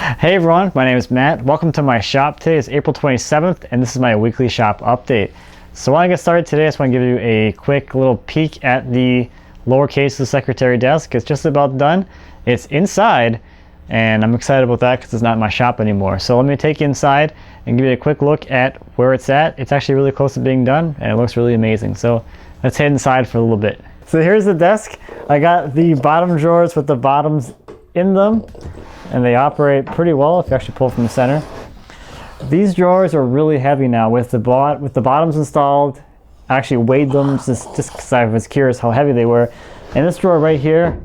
Hey everyone, my name is Matt. Welcome to my shop. Today is April 27th and this is my weekly shop update. So when I get started today, I just want to give you a quick little peek at the lower case of the secretary desk. It's just about done. It's inside and I'm excited about that because it's not in my shop anymore. So let me take you inside and give you a quick look at where it's at. It's actually really close to being done and it looks really amazing. So let's head inside for a little bit. So here's the desk. I got the bottom drawers with the bottoms in them and they operate pretty well if you actually pull from the center. These drawers are really heavy now with the bottoms installed. I actually weighed them just because I was curious how heavy they were. And this drawer right here,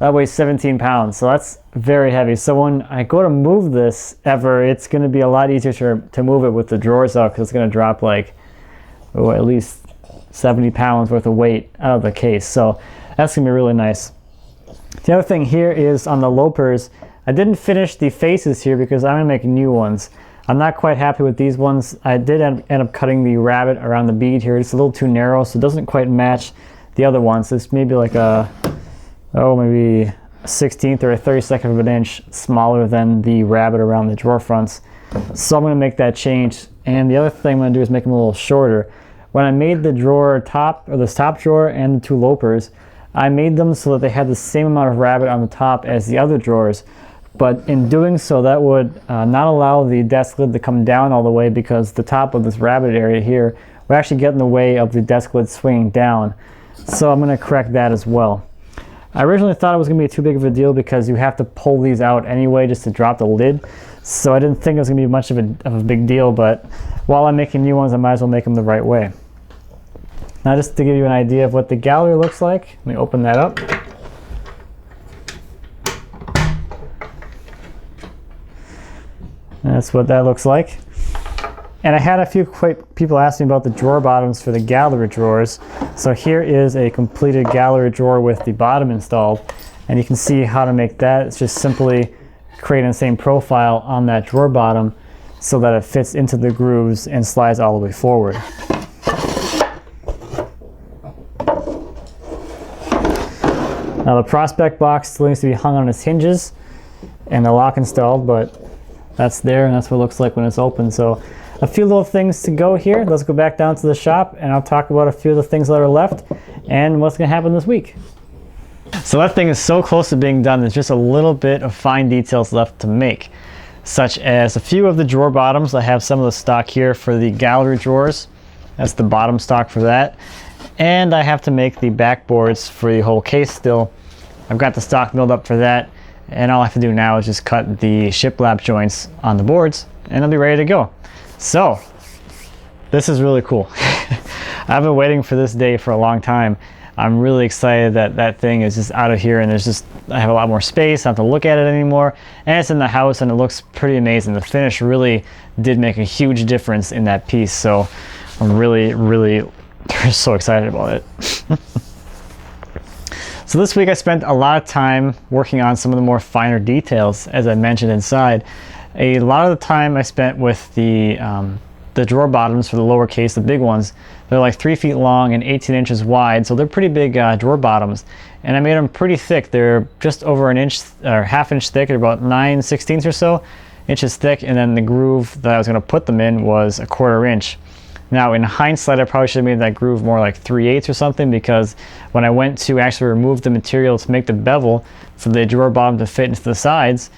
that weighs 17 pounds, so that's very heavy. So when I go to move this ever, it's going to be a lot easier to move it with the drawers out because it's going to drop like at least 70 pounds worth of weight out of the case. So that's going to be really nice. The other thing here is on the lopers, I didn't finish the faces here because I'm going to make new ones. I'm not quite happy with these ones. I did end up cutting the rabbit around the bead here. It's a little too narrow, so it doesn't quite match the other ones. It's maybe like maybe a 16th or a 32nd of an inch smaller than the rabbit around the drawer fronts. So I'm going to make that change. And the other thing I'm going to do is make them a little shorter. When I made the drawer top, or this top drawer and the two lopers, I made them so that they had the same amount of rabbit on the top as the other drawers. But in doing so, that would not allow the desk lid to come down all the way because the top of this rabbit area here would actually get in the way of the desk lid swinging down. So I'm going to correct that as well. I originally thought it was going to be too big of a deal because you have to pull these out anyway just to drop the lid. So I didn't think it was going to be much of a big deal, but while I'm making new ones, I might as well make them the right way. Now just to give you an idea of what the gallery looks like, let me open that up. That's what that looks like. And I had a few people ask me about the drawer bottoms for the gallery drawers. So here is a completed gallery drawer with the bottom installed. And you can see how to make that. It's just simply creating the same profile on that drawer bottom so that it fits into the grooves and slides all the way forward. Now the prospect box still needs to be hung on its hinges and the lock installed, but that's there and that's what it looks like when it's open. So a few little things to go here. Let's go back down to the shop and I'll talk about a few of the things that are left and what's going to happen this week. So that thing is so close to being done. There's just a little bit of fine details left to make, such as a few of the drawer bottoms. I have some of the stock here for the gallery drawers. That's the bottom stock for that. And I have to make the backboards for the whole case still. I've got the stock milled up for that. And all I have to do now is just cut the shiplap joints on the boards and I'll be ready to go. So this is really cool. I've been waiting for this day for a long time. I'm really excited that that thing is just out of here and I have a lot more space. I don't have to look at it anymore. And it's in the house and it looks pretty amazing. The finish really did make a huge difference in that piece. So I'm really so excited about it. So this week I spent a lot of time working on some of the more finer details, as I mentioned inside. A lot of the time I spent with the drawer bottoms for the lower case, the big ones. They're like 3 feet long and 18 inches wide, so they're pretty big drawer bottoms. And I made them pretty thick. They're just over an inch or ½ inch thick, or about 9/16 or so inches thick. And then the groove that I was going to put them in was 1/4 inch. Now in hindsight, I probably should have made that groove more like 3/8 or something, because when I went to actually remove the material to make the bevel for the drawer bottom to fit into the sides,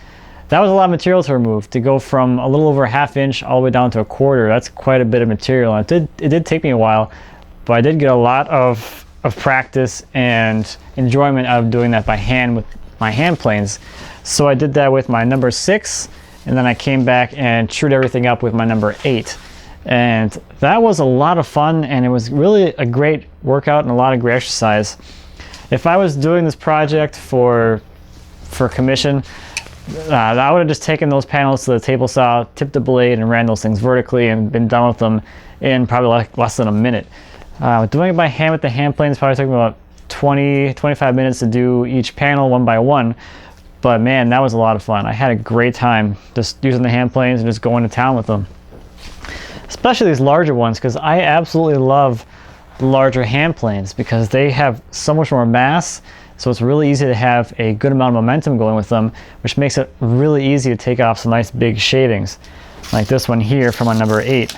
that was a lot of material to remove. To go from a little over ½ inch all the way down to 1/4, that's quite a bit of material. And it did take me a while, but I did get a lot of practice and enjoyment out of doing that by hand with my hand planes. So I did that with my number 6, and then I came back and trued everything up with my number 8. And that was a lot of fun, and it was really a great workout and a lot of great exercise. If I was doing this project for commission, I would have just taken those panels to the table saw, tipped the blade, and ran those things vertically and been done with them in probably like less than a minute. Doing it by hand with the hand planes probably took me about 20-25 minutes to do each panel one by one. But man, that was a lot of fun. I had a great time just using the hand planes and just going to town with them. Especially these larger ones, because I absolutely love the larger hand planes because they have so much more mass. So it's really easy to have a good amount of momentum going with them, which makes it really easy to take off some nice big shavings. Like this one here from my number 8.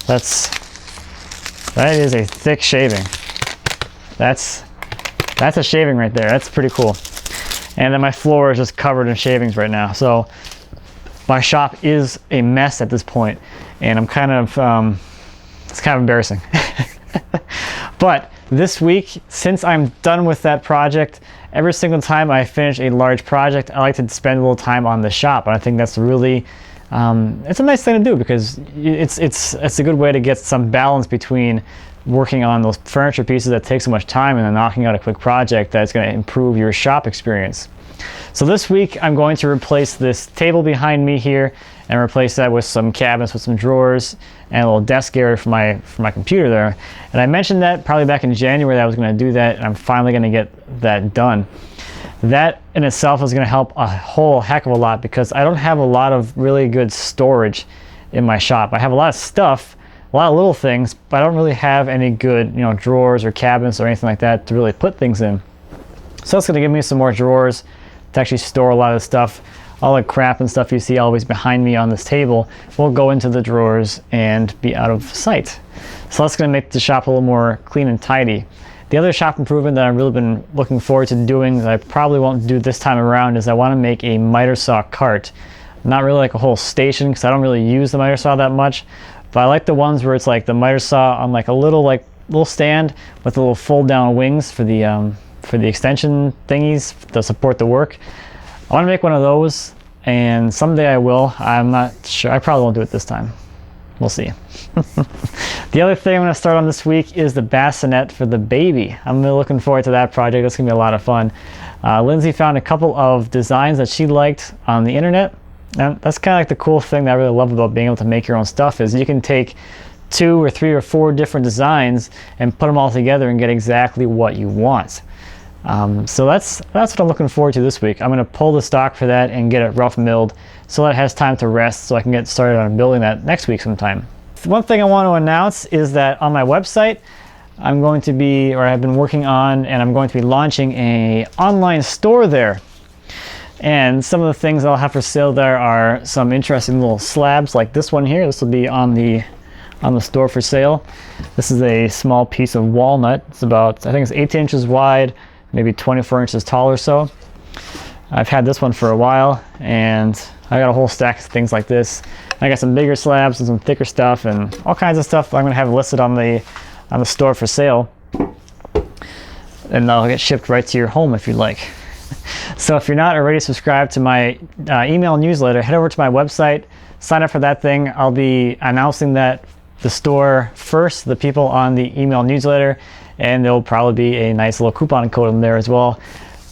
That is a thick shaving. That's a shaving right there. That's pretty cool. And then my floor is just covered in shavings right now. So my shop is a mess at this point, and I'm kind of, it's kind of embarrassing. But this week, since I'm done with that project, every single time I finish a large project, I like to spend a little time on the shop. And I think that's really, it's a nice thing to do, because it's a good way to get some balance between working on those furniture pieces that take so much time and then knocking out a quick project that's going to improve your shop experience. So this week I'm going to replace this table behind me here and replace that with some cabinets with some drawers and a little desk area for my computer there. And I mentioned that probably back in January that I was going to do that, and I'm finally going to get that done. That in itself is going to help a whole heck of a lot, because I don't have a lot of really good storage in my shop. I have a lot of stuff, a lot of little things, but I don't really have any good, drawers or cabinets or anything like that to really put things in. So it's going to give me some more drawers to actually store a lot of stuff. All the crap and stuff you see always behind me on this table will go into the drawers and be out of sight. So that's going to make the shop a little more clean and tidy. The other shop improvement that I've really been looking forward to doing, that I probably won't do this time around, is I want to make a miter saw cart. Not really like a whole station, because I don't really use the miter saw that much. But I like the ones where it's like the miter saw on like a little stand with the little fold down wings for the extension thingies to support the work. I want to make one of those, and someday I will. I'm not sure. I probably won't do it this time. We'll see. The other thing I'm going to start on this week is the bassinet for the baby. I'm really looking forward to that project. That's going to be a lot of fun. Lindsay found a couple of designs that she liked on the internet. And that's kind of like the cool thing that I really love about being able to make your own stuff, is you can take 2 or 3 or 4 different designs and put them all together and get exactly what you want. So that's what I'm looking forward to this week. I'm going to pull the stock for that and get it rough milled so that it has time to rest, so I can get started on building that next week sometime. One thing I want to announce is that on my website, I'm going to be, or I've been working on, and I'm going to be launching an online store there. And some of the things I'll have for sale there are some interesting little slabs like this one here. This will be on the store for sale. This is a small piece of walnut. It's about, I think it's 18 inches wide, maybe 24 inches tall or so. I've had this one for a while, and I got a whole stack of things like this. I got some bigger slabs and some thicker stuff and all kinds of stuff I'm going to have listed on the store for sale. And they'll get shipped right to your home if you'd like. So if you're not already subscribed to my email newsletter, head over to my website, sign up for that thing. I'll be announcing the store first, the people on the email newsletter, and there'll probably be a nice little coupon code in there as well,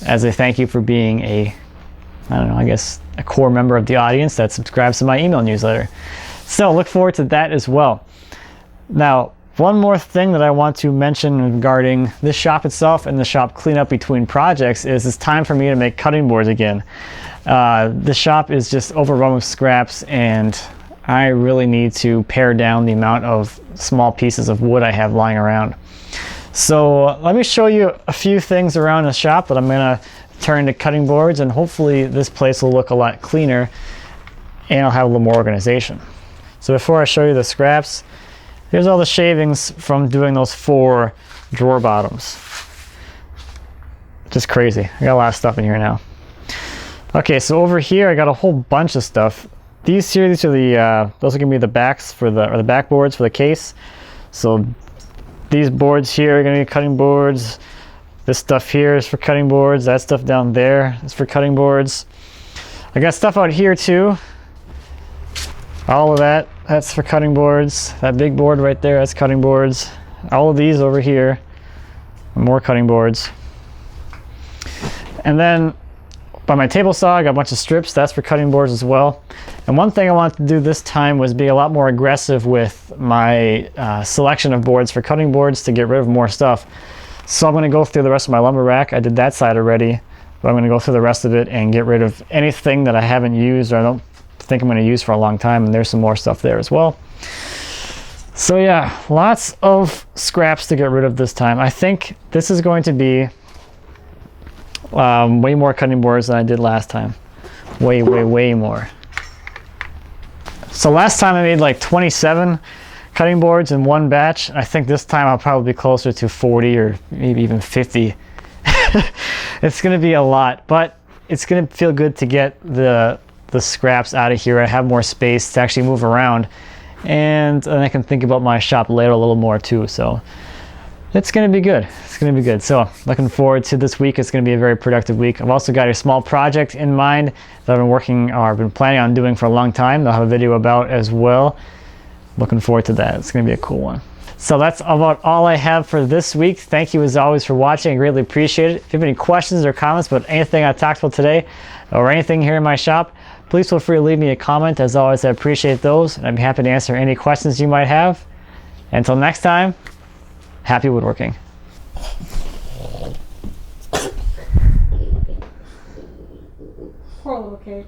as a thank you for being a core member of the audience that subscribes to my email newsletter. So look forward to that as well. Now, one more thing that I want to mention regarding this shop itself and the shop cleanup between projects is it's time for me to make cutting boards again. This shop is just overrun with scraps, and I really need to pare down the amount of small pieces of wood I have lying around. So let me show you a few things around the shop that I'm going to turn into cutting boards, and hopefully this place will look a lot cleaner and I'll have a little more organization. So before I show you the scraps, here's all the shavings from doing those 4 drawer bottoms. Just crazy. I got a lot of stuff in here now. Okay, so over here I got a whole bunch of stuff. These are the those are gonna be the backs for the backboards for the case. So these boards here are gonna be cutting boards. This stuff here is for cutting boards. That stuff down there is for cutting boards. I got stuff out here too. All of that's for cutting boards. That big board right there, that's cutting boards. All of these over here are more cutting boards. And then by my table saw, I got a bunch of strips. That's for cutting boards as well. And one thing I wanted to do this time was be a lot more aggressive with my selection of boards for cutting boards to get rid of more stuff. So I'm going to go through the rest of my lumber rack. I did that side already, but I'm going to go through the rest of it and get rid of anything that I haven't used or I don't think I'm going to use for a long time. And there's some more stuff there as well. So yeah, lots of scraps to get rid of this time. I think this is going to be way more cutting boards than I did last time. Way more. So last time I made like 27 cutting boards in one batch. I think this time I'll probably be closer to 40 or maybe even 50. It's gonna be a lot, but it's gonna feel good to get the scraps out of here. I have more space to actually move around, and then I can think about my shop later a little more too. So it's gonna be good. It's gonna be good. So looking forward to this week. It's gonna be a very productive week. I've also got a small project in mind that I've been working or I've been planning on doing for a long time that I'll have a video about as well. Looking forward to that. It's gonna be a cool one. So that's about all I have for this week. Thank you as always for watching. I greatly appreciate it. If you have any questions or comments about anything I talked about today or anything here in my shop, please feel free to leave me a comment. As always, I appreciate those, and I'm happy to answer any questions you might have. Until next time, happy woodworking. Poor little cake.